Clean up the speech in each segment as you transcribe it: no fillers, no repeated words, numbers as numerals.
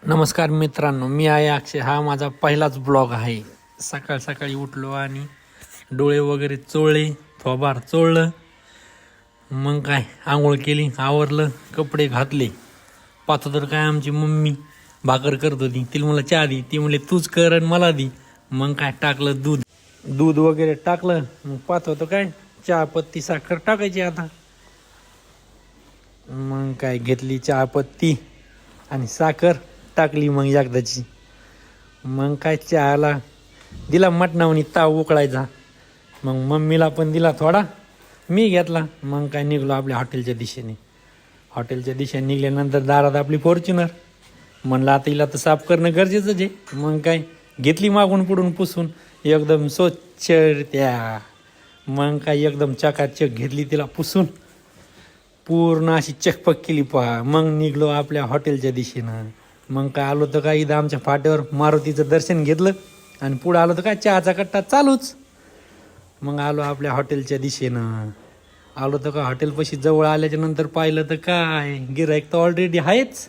नमस्कार मित्रांनो, मी आहे अक्षय. हा माझा पहिलाच ब्लॉग आहे. सकाळ सकाळी उठलो आणि डोळे वगैरे चोळले, थोबार चोळलं, मग काय आंघोळ केली, आवरलं, कपडे घातले. पाहतो तर काय आमची मम्मी भाकर करत होती. तिला मला चहा दी, ती म्हणले तूच कर आणि मला दी. मग काय टाकलं दूध दूध वगैरे टाकलं. मग पाहतो तर काय चहा पत्ती साखर टाकायची आता. मग काय घेतली चहा पत्ती आणि साखर टाकली मग एकदाची. मग काय चहाला दिला मटणावणी ताव उकळायचा. मग मम्मीला पण दिला थोडा, मी घेतला. मग काय निघलो आपल्या हॉटेलच्या दिशेने. हॉटेलच्या दिशेने निघल्यानंतर दारात आपली फॉर्च्युनर. म्हणलं आता हिला तर साफ करणं गरजेचंच आहे. मग काय घेतली मागून पुढून पुसून एकदम स्वच्छ त्या. मग काय एकदम चकाचक घेतली तिला पुसून, पूर्ण अशी चकपक केली पहा. मग निघलो आपल्या हॉटेलच्या दिशेनं. मग काय आलो तर काय इथं आमच्या फाट्यावर मारुतीचं दर्शन घेतलं आणि पुढं आलो तर काय चहाचा कट्टा चालूच. मग आलो आपल्या हॉटेलच्या दिशेनं. आलो तर का हॉटेलपाशी जवळ आल्याच्या नंतर पाहिलं तर काय गिऱ्हाईक तर ऑलरेडी आहेच.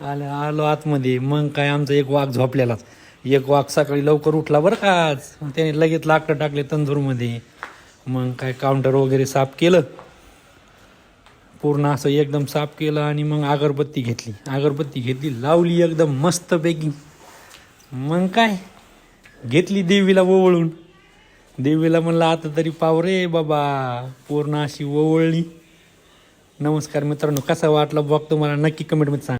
आलो आतमध्ये. मग काय आमचा एक वाघ झोपलेलाच. एक वाघ सकाळी लवकर उठला बरं का आज. त्याने लगेच लाकडं टाकले तंदूरमध्ये. मग काय काउंटर वगैरे साफ केलं, पूर्ण असं एकदम साफ केलं. आणि मग अगरबत्ती घेतली, लावली एकदम मस्तपैकी. मग काय घेतली देवीला ओवळून. देवीला म्हणलं आता तरी पाव रे बाबा. पूर्ण अशी ओवळली. नमस्कार मित्रांनो, कसा वाटला ब्लॉग तुम्हाला नक्की कमेंटमध्ये सांगा.